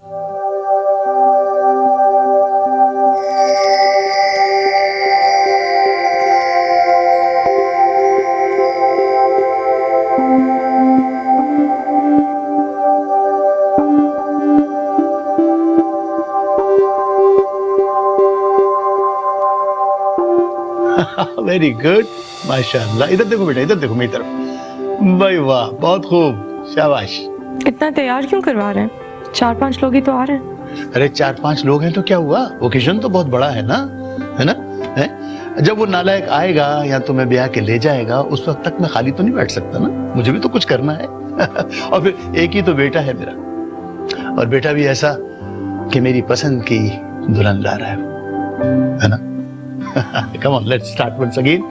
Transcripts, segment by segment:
Very good, माशाल्लाह। इधर देखो बेटा, इधर देखो मेरी तरफ। भाई वाह, बहुत खूब, शाबाश। इतना तैयार क्यों करवा रहे हैं? 4-5 लोग ही तो आ रहे हैं। अरे 4-5 लोग हैं तो क्या हुआ, ओकेजन तो बहुत बड़ा है ना, है ना? है? जब वो नालायक आएगा या तुम्हें ब्याह के ले जाएगा, उस वक्त तक मैं खाली तो नहीं बैठ सकता ना, मुझे भी तो कुछ करना है। और फिर एक ही तो बेटा है मेरा, और बेटा भी ऐसा कि मेरी पसंद की दुल्हन ला रहा है ना? Come on, let's start once again.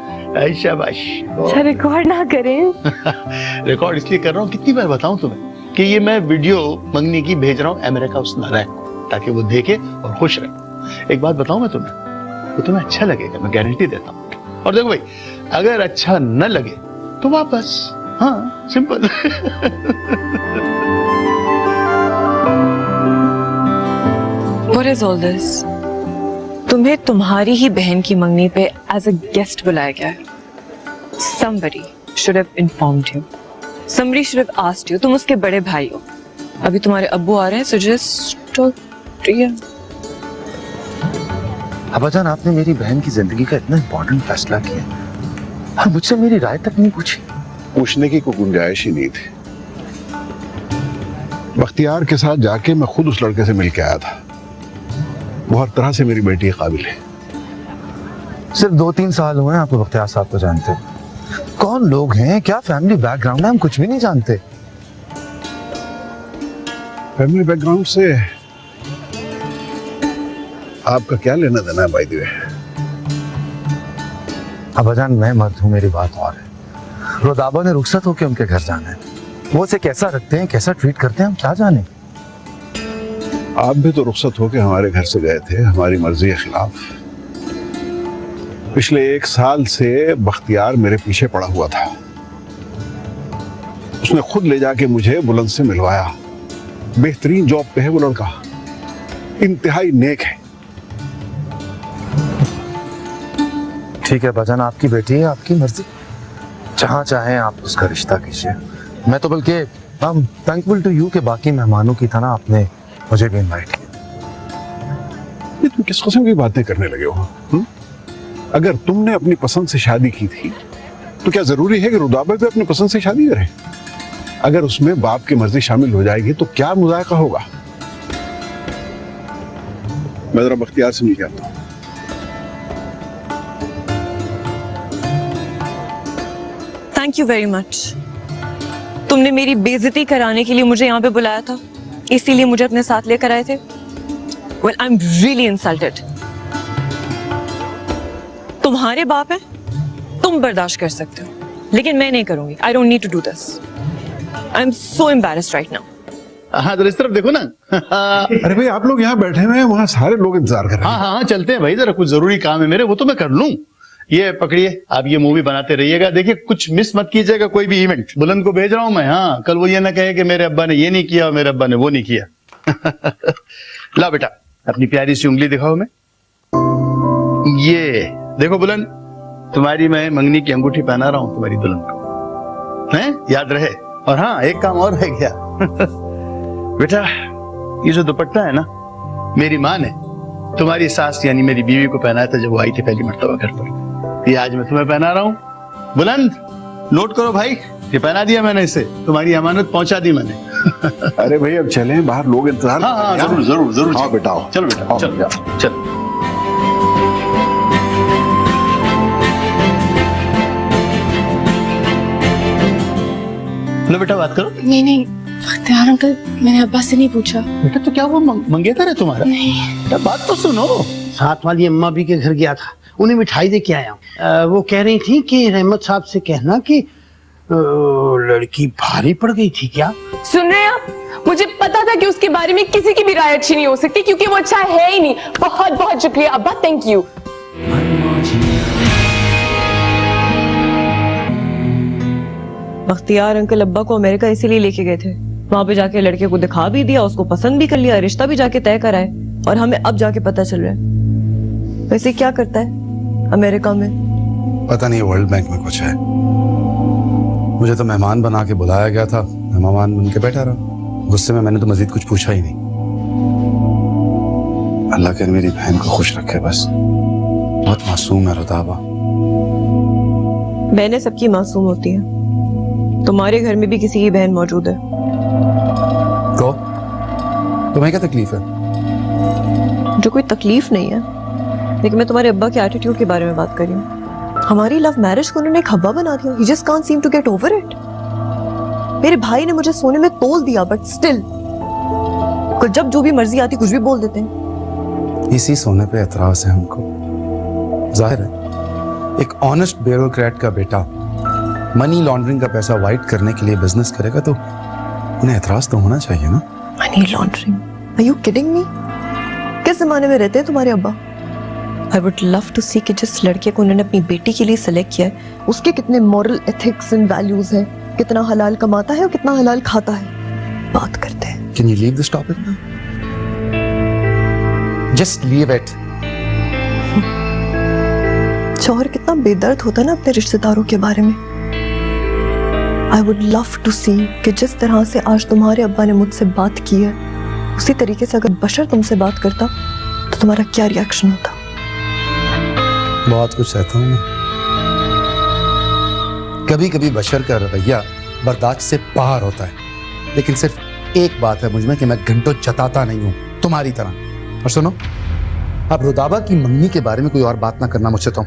शाबाश। अच्छा, रिकॉर्ड ना करें। रिकॉर्ड इसलिए कर रहा हूँ, कितनी बार बताऊं तुम्हें कि ये मैं वीडियो मंगनी की भेज रहा हूँ अमेरिका उस नालायक को, ताकि वो देखे और खुश रहे। एक बात बताऊं मैं तुम्हें, वो तुम्हें अच्छा लगेगा, मैं गारंटी देता हूँ। और देखो भाई, अगर अच्छा न लगे तो वापस, हाँ, simple. What is all this? तुम्हें तुम्हारी ही बहन की मंगनी पे एज अ गेस्ट बुलाया गया है। Somebody should have informed you. Somebody should have asked you. तुम उसके बड़े भाई हो। अभी तुम्हारे अब्बू आ रहे हैं, so just talk to him. अब्बाजान, आपने मेरी बहन की जिंदगी का इतना इम्पोर्टेंट फैसला किया और मुझसे मेरी राय तक नहीं पूछी। पूछने की कोई गुंजाइश ही नहीं थी। बख्तियार के साथ जाके मैं खुद उस लड़के से मिल के आया था। वो हर तरह से मेरी बेटी के काबिल है। सिर्फ 2-3 साल हुए हैं आपको बख्तियार साहब को जानते। कौन लोग हैं, क्या फैमिली बैकग्राउंड है, हम कुछ भी नहीं जानते। फैमिली बैकग्राउंड से आपका क्या लेना देना है भाई दिवे? अब्बाजान, मैं मर्द हूँ, मेरी बात और है। रोदाबा ने रुखसत होकर उनके घर जाना है। वो उसे कैसा रखते हैं, कैसा ट्रीट करते हैं, हम क्या जाने। आप भी तो रुखसत होकर हमारे घर से गए थे, हमारी मर्जी के खिलाफ। पिछले 1 साल से बख्तियार मेरे पीछे पड़ा हुआ था। उसने खुद ले जाके मुझे बुलंद से मिलवाया। बेहतरीन जॉब पे है वो लड़का, इंतहाई नेक है। ठीक है बजान, आपकी बेटी है, आपकी मर्जी, जहां चाहे आप उसका रिश्ता कीजिए। मैं तो बल्कि हम थैंकफुल टू यू के बाकी मेहमानों की तरह आपने मुझे भी इनवाइट किया। ये तुम किस किस्म की बातें करने लगे हो? अगर तुमने अपनी पसंद से शादी की थी तो क्या जरूरी है कि रुदाबा भी अपनी पसंद से शादी करे? अगर उसमें बाप की मर्जी शामिल हो जाएगी तो क्या मुज़ायका होगा? मैं जरा बख्तियार से मिल के आता हूं। Thank you very much. तुमने मेरी बेइज्जती कराने के लिए मुझे यहाँ पे बुलाया था, इसीलिए मुझे अपने साथ लेकर आए थे। Well, I'm really insulted. तुम्हारे बाप हैं, तुम बर्दाश्त कर सकते हो, लेकिन मैं नहीं करूंगी। I don't need to do this. I'm so embarrassed right now. हाँ, जरा इस तरफ देखो ना। अरे भाई, आप लोग यहाँ बैठे हुए हैं, वहाँ सारे लोग इंतजार कर रहे हैं। हाँ, चलते हैं भाई, जरा कुछ जरूरी काम है मेरे, वो तो मैं कर लूं। ये पकड़िए, आप ये मूवी बनाते रहिएगा। देखिए, कुछ मिस मत कीजिएगा, कोई भी इवेंट। बुलंद को भेज रहा हूं मैं। हाँ, कल वो ये ना कहे कि मेरे अब्बा ने ये नहीं किया और मेरे अब्बा ने वो नहीं किया। ला बेटा, अपनी प्यारी सी उंगली दिखाओ मैं। ये देखो बुलंद, तुम्हारी मैं मंगनी की अंगूठी पहना रहा हूं तुम्हारी दुल्हन को, हैं? याद रहे। और हाँ, एक काम और रह गया। बेटा, ये जो दुपट्टा है ना, मेरी माँ ने तुम्हारी सास यानी मेरी बीवी को पहनाया था जब वो आई थी पहली मर्तबा घर पर। ये आज मैं तुम्हें पहना रहा हूँ। बुलंद, नोट करो भाई, ये पहना दिया मैंने इसे, तुम्हारी अमानत पहुंचा दी मैंने। अरे भाई, अब चलें, बाहर लोग इंतजार। हाँ, जरूर जरूर जरूर। हाँ बेटा, चलो बेटा, चलो चलो। लो बेटा, बात करो। नहीं, बख्तियार अंकल, मैंने अब्बा से नहीं पूछा। बेटा, तो क्या वो मंगेतर है तुम्हारा? नहीं। बात तो सुनो। साथ वाली अम्मा भी के घर गया था, उन्हें मिठाई दे के आया हूँ। वो कह रही थी कि रहमत साहब से कहना कि लड़की भारी पड़ गई थी क्या? सुन रहे हैं आप? मुझे पता था कि उसके बारे में किसी की भी राय अच्छी नहीं हो सकती, क्योंकि वो अच्छा है ही नहीं। बहुत बहुत शुक्रिया अब्बा, थैंक यू। बख्तियार अंकल अब्बा को अमेरिका इसीलिए लेके गए थे वहां पे जाके लड़के को दिखा भी दिया, उसको पसंद भी कर लिया, रिश्ता भी जाके तय कराए, और हमें अब जाके पता चल रहा है। वैसे क्या करता है अमेरिका में? पता नहीं, वर्ल्ड बैंक में कुछ है। मुझे तो मेहमान बना के बुलाया गया था, मैं मेहमान बन के बैठा रहा। गुस्से में मैंने तो मजीद कुछ पूछा ही नहीं। अल्लाह कर मेरी बहन को खुश रखे बस। बहुत मासूम है रुदाबा। बहनें सबकी मासूम होती हैं। तुम्हारे घर में भी किसी की बहन मौजूद है। तो तुम्हें क्या तकलीफ है? जो कोई तकलीफ नहीं है, लेकिन मैं तुम्हारे अब्बा के एटीट्यूड के बारे में बात कर रही हूँ। हमारी लव मैरिज को उन्होंने एक हब्बा बना दिया। He just can't seem to get over it. मेरे भाई ने मुझे सोने में तोल दिया, बट स्टिल जब जो भी मर्जी आती कुछ भी बोल देते हैं। इसी सोने पे एतराज है हमको। जाहिर है एक ऑनेस्ट ब्यूरोक्रेट का बेटा मनी लॉन्ड्रिंग का पैसा वाइट करने के लिए बिजनेस करेगा तो उन्हें एतराज तो होना चाहिए ना। Money laundering? Are you kidding me? किस जमाने में रहते हैं तुम्हारे अब्बा? I would love to see कि जिस लड़के को उन्होंने अपनी बेटी के लिए सिलेक्ट किया है उसके कितने मॉरल एथिक्स एंड वैल्यूज हैं, कितना हलाल कमाता है और कितना हलाल खाता है। बात करते हैं। Can you leave this topic now? Just leave it. शौहर कितना बेदर्द होता है ना अपने रिश्तेदारों के बारे में। I would love to see कि जिस तरह से आज तुम्हारे अब्बा ने मुझसे बात की है उसी तरीके से अगर बशर तुमसे बात करता तो तुम्हारा क्या रिएक्शन होता। बहुत कुछ सहता हूँ मैं। कभी कभी बशर का रवैया बर्दाश्त से बाहर होता है, लेकिन सिर्फ एक बात है मुझमें कि मैं घंटों जताता नहीं हूँ तुम्हारी तरह। और सुनो, अब रुदाबा की मम्मी के बारे में कोई और बात ना करना मुझसे तो।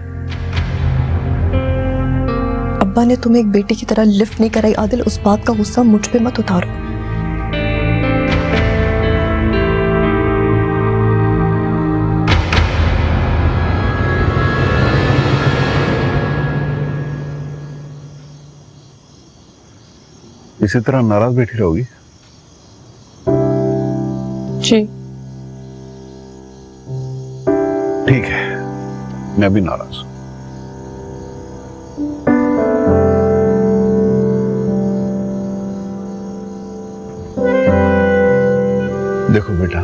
अब्बा ने तुम्हें एक बेटी की तरह लिफ्ट नहीं कराई आदिल, उस बात का गुस्सा मुझ पे मत उतारो। इसी तरह नाराज बैठी रहोगी? जी। ठीक है, मैं भी नाराज हूं। देखो बेटा,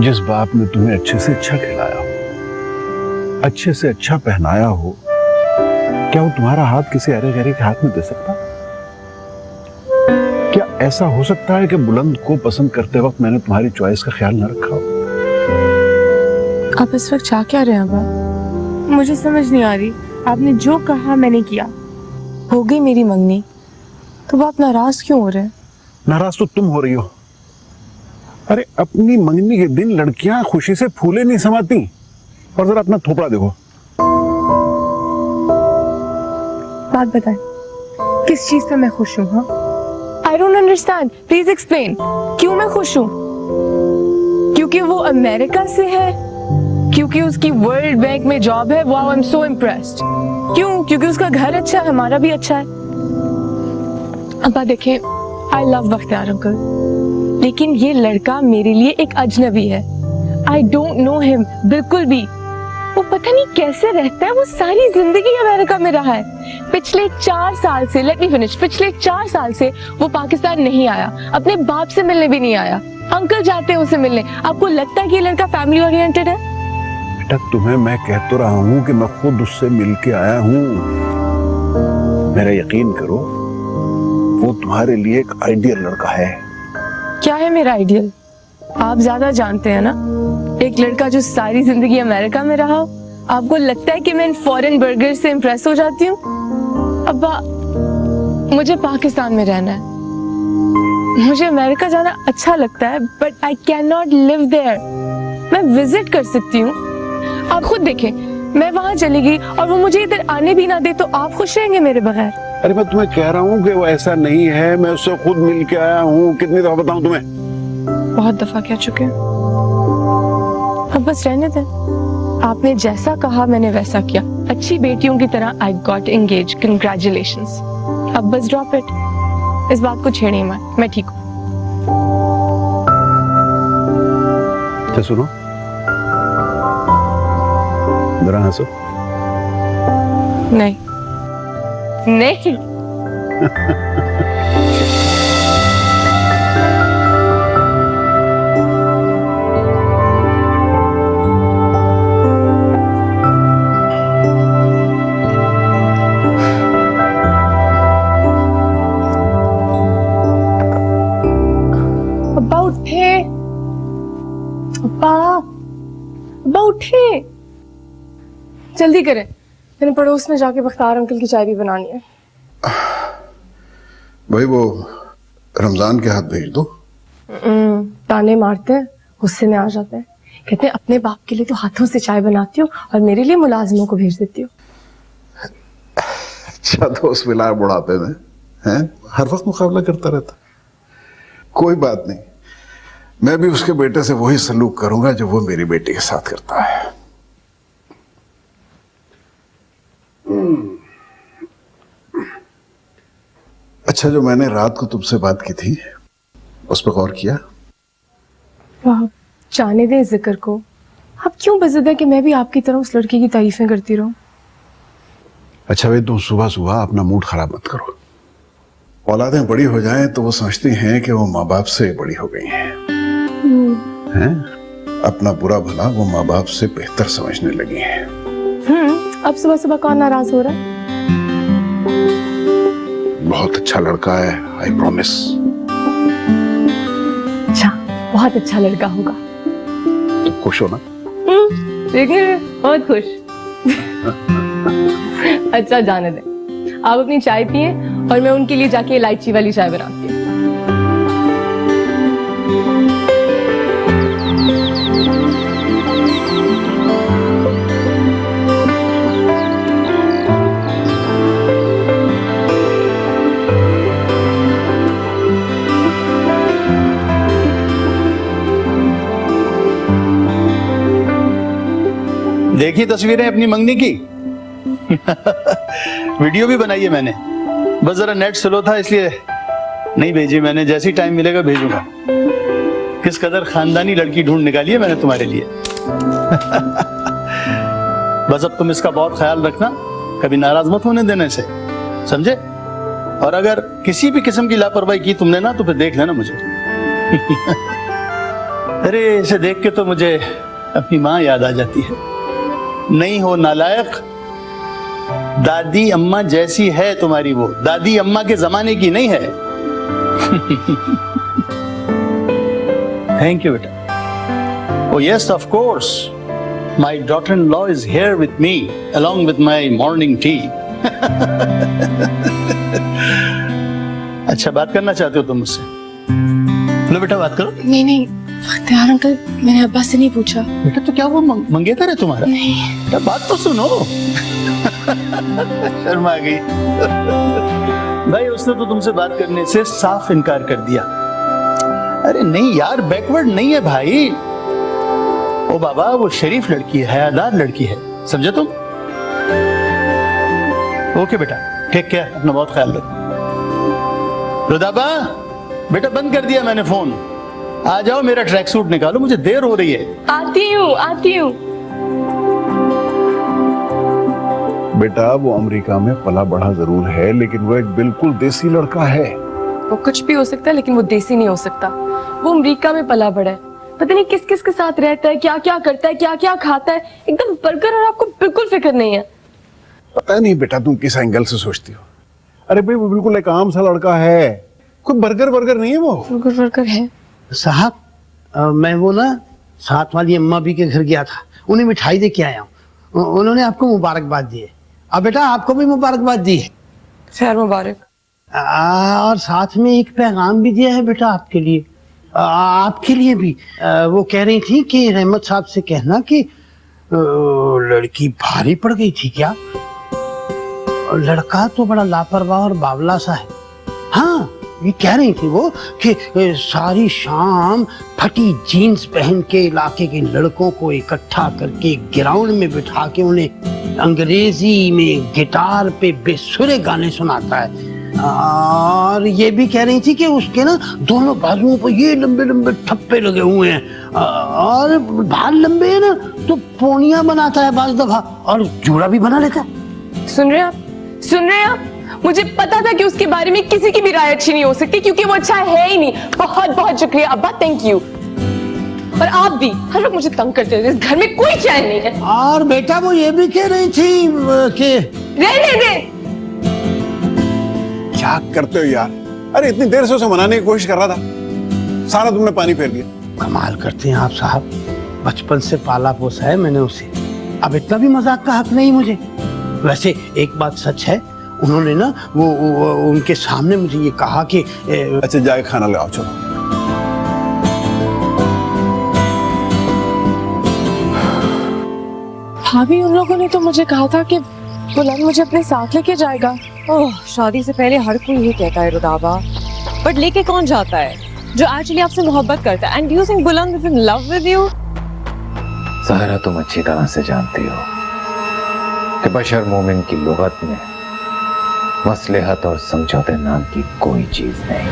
जिस बाप ने तुम्हें अच्छे से अच्छा खिलाया हो, अच्छे से अच्छा पहनाया हो, क्या वो तुम्हारा हाथ किसी अरे गहरे के हाथ में दे सकता? क्या ऐसा हो सकता है कि बुलंद को पसंद करते वक्त मैंने तुम्हारी चॉइस का ख्याल न रखा हो? आप इस वक्त चाह क्या रहे हैं अब्बा? मुझे समझ नहीं आ रही। आपने जो कहा मैंने किया। हो गई मेरी मंगनी, तो आप नाराज क्यों हो रहे हैं? नाराज तो तुम हो रही हो। अरे अपनी मंगनी के दिन लड़कियां खुशी से फूले नहीं समाती। और जरा अपना थोपड़ा देखो। बात बताएं, किस चीज से मैं खुश हूँ? हाँ, I don't understand. Please explain. क्यों मैं खुश हूँ? क्योंकि वो अमेरिका से है? क्योंकि उसकी वर्ल्ड बैंक में जॉब है? Wow, I'm so impressed. क्यों? क्योंकि उसका घर अच्छा है, हमारा भी अच्छा है। अब्बा देखें, I love बख्तियार अंकल, लेकिन ये लड़का मेरे लिए एक अजनबी है। I don't know him बिल्कुल भी। वो पता नहीं कैसे रहता है, वो सारी जिंदगी अमेरिका में रहा है। पिछले 4 साल से, लेट मी फिनिश, पिछले 4 साल से वो पाकिस्तान नहीं आया, अपने बाप से मिलने भी नहीं आया। अंकल जाते हैं उसे मिलने। आपको लगता है कि ये लड़का फैमिली ओरिएंटेड है? बेटा तुम्हें मैं कह तो रहा हूँ कि मैं खुद उससे मिल के आया हूँ। मेरा यकीन करो, वो तुम्हारे लिए एक आइडियल लड़का है। क्या है मेरा आइडियल? आप ज्यादा जानते हैं ना। एक लड़का जो सारी जिंदगी अमेरिका में रहा। आपको लगता है कि मैं इन फॉरेन बर्गर से इम्प्रेस हो जाती हूँ? अब्बा, मुझे पाकिस्तान में रहना है। मुझे अमेरिका जाना अच्छा लगता है, but I can not live there. मैं विजिट कर सकती हूँ। आप खुद देखें, मैं वहां चली गई और वो मुझे इधर आने भी ना दे, तो आप खुश रहेंगे मेरे बगैर? अरे मैं तुम्हें कह रहा हूँ कि वो ऐसा नहीं है। मैं उससे खुद मिल के आया हूँ। कितनी दफा बताऊँ तुम्हें? बहुत दफा कह चुके हैं। अब बस रहने दें। आपने जैसा कहा मैंने वैसा किया। अच्छी बेटियों की तरह आई गॉट एंगेज। कंग्रेचुलेशंस। अब बस ड्रॉप इट। इस बात को छेड़िए मत। मैं ठीक हूँ। अच्छा सुनो, जरा हंसो। नहीं नहीं। उठे। अब्बा उठे, जल्दी करें, मैंने पड़ोस में जाके बख्तार अंकल की चाय भी बनानी है। भाई वो रमजान के हाथ भेज दो। ताने मारते हैं, गुस्से में आ जाते हैं, कहते हैं अपने बाप के लिए तो हाथों से चाय बनाती हो और मेरे लिए मुलाजिमों को भेज देती हो। अच्छा दोस्त मिला है बुढ़ापे में, हैं? हर वक्त मुकाबला करता रहता। कोई बात नहीं, मैं भी उसके बेटे से वही सलूक करूंगा जो वो मेरी बेटी के साथ करता है। अच्छा, जो मैंने रात को तुमसे बात की थी उस पर गौर किया? वाह, जाने दें जिक्र को। आप क्यों बज़िद है कि मैं भी आपकी तरह उस लड़की की तारीफें करती रहूं? अच्छा भाई, तुम सुबह सुबह अपना मूड खराब मत करो। औलादें बड़ी हो जाएं तो वो समझती हैं कि वो माँ बाप से बड़ी हो गई हैं। अपना बुरा भला वो माँ बाप से बेहतर समझने लगी हैं। अब सुबह सुबह कौन नाराज हो रहा है? बहुत अच्छा लड़का है, आई प्रॉमिस। अच्छा, बहुत अच्छा लड़का होगा। तुम खुश हो ना? देखिए, बहुत खुश। अच्छा, जाने दें, आप अपनी चाय पिए और मैं उनके लिए जाके इलायची वाली चाय बनाती हूँ। देखी तस्वीरें अपनी मंगनी की? वीडियो भी बनाई है मैंने, बस जरा नेट स्लो था इसलिए नहीं भेजी मैंने। जैसी टाइम मिलेगा भेजूंगा। किस कदर खानदानी लड़की ढूंढ निकाली है मैंने तुम्हारे लिए। बस अब तुम इसका बहुत ख्याल रखना, कभी नाराज मत होने देने से, समझे? और अगर किसी भी किस्म की लापरवाही की तुमने ना तो फिर देख लेना मुझे। अरे इसे देख के तो मुझे अपनी माँ याद आ जाती है। नहीं हो नालायक, दादी अम्मा जैसी है तुम्हारी वो, दादी अम्मा के जमाने की नहीं है। थैंक यू बेटा। Oh yes, of course. My daughter-in-law is here with me, along with my morning tea. अच्छा, बात करना चाहते हो तुम मुझसे? लो बेटा, बात करो। नहीं, बख्तियार अंकल, मैंने अब्बा से नहीं पूछा। बेटा तो क्या वो मंगेतर है तुम्हारा? नहीं। बेटा बात तो सुनो। शर्म आ गई। भाई उसने तो तुमसे बात करने से साफ इनकार कर दिया। अरे नहीं यार, बैकवर्ड नहीं है भाई। ओ बाबा, वो शरीफ लड़की है, हयादार लड़की है, समझे तुम? ओके बेटा, टेक केयर, अपना बहुत ख्याल रखो। रुदाबा बेटा, बंद कर दिया मैंने फोन। आ जाओ, मेरा ट्रैक सूट निकालो, मुझे देर हो रही है। आती हूँ। बेटा वो अमेरिका में पला बढ़ा जरूर है, लेकिन वो एक बिल्कुल देसी लड़का है। वो कुछ भी हो सकता है, लेकिन वो देसी नहीं हो सकता। वो अमेरिका में पला बढ़ा है, पता नहीं किस किस के साथ रहता है, क्या क्या करता है, क्या क्या खाता है, एकदम बर्गर, और आपको बिल्कुल फिक्र नहीं है। पता नहीं बेटा तुम किस एंगल से सोचती हो। अरे भाई वो बिल्कुल एक आम सा लड़का है, कोई बर्गर नहीं है वो। बर्गर है साहब। मैं वो ना साथ वाली अम्मा भी के घर गया था, उन्हें मिठाई दे के आया हूँ। उन्होंने आपको मुबारकबाद दी है। अब बेटा आपको भी मुबारकबाद दी है। खैर मुबारक। और साथ में एक पैगाम भी दिया है बेटा आपके लिए, आपके लिए भी। वो कह रही थी कि रहमत साहब से कहना कि लड़की भारी पड़ गई थी क्या। लड़का तो बड़ा लापरवाह और बावला सा है। हाँ, ये कह रही थी वो कि सारी शाम फटी जीन्स पहन के इलाके के लड़कों को इकट्ठा करके ग्राउंड में बिठा के उन्हें अंग्रेजी में गिटार पे बेसुरे गाने सुनाता है। और ये भी कह रही थी कि उसके ना दोनों बाजुओं पर ये लंबे लंबे ठप्पे लगे हुए हैं, और बाल लंबे है ना तो पोनियां बनाता है बाज दफा, और जूड़ा भी बना लेता है। सुन रहे हैं आप? मुझे पता था कि उसके बारे में किसी की भी राय अच्छी नहीं हो सकती, क्योंकि वो अच्छा है ही नहीं। बहुत बहुत शुक्रिया अब्बा, थैंक यू। और आप भी हर वक्त मुझे तंग करते हो, इस घर में कोई चैन नहीं है। और बेटा वो ये भी कह रही थी कि रहने दे। क्या करते हो यार? अरे इतनी देर से उसे मनाने की कोशिश कर रहा था। सारा तुमने पानी फेर दिया। कमाल करते हैं आप साहब, बचपन से पाला पोसा है मैंने उसे, अब इतना भी मजाक का हक नहीं मुझे। वैसे एक बात सच है, उन्होंने ना वो उनके सामने मुझे ये कहा कि अच्छा जाके खाना ले आओ, चलो। भाभी उन लोगों ने तो मुझे कहा था कि बुलंद मुझे अपने साथ लेके जाएगा। ओह, शादी से पहले हर कोई ये कहता है रुदाबा, बट लेके कौन जाता है जो एक्चुअली आपसे मोहब्बत करता है? And do you think Buland is in love with you? Zahira, तुम अच्छी तरह से जानती हो कि बशर मोमिन की लुगत में मसलहत और समझौते नाम की कोई चीज नहीं।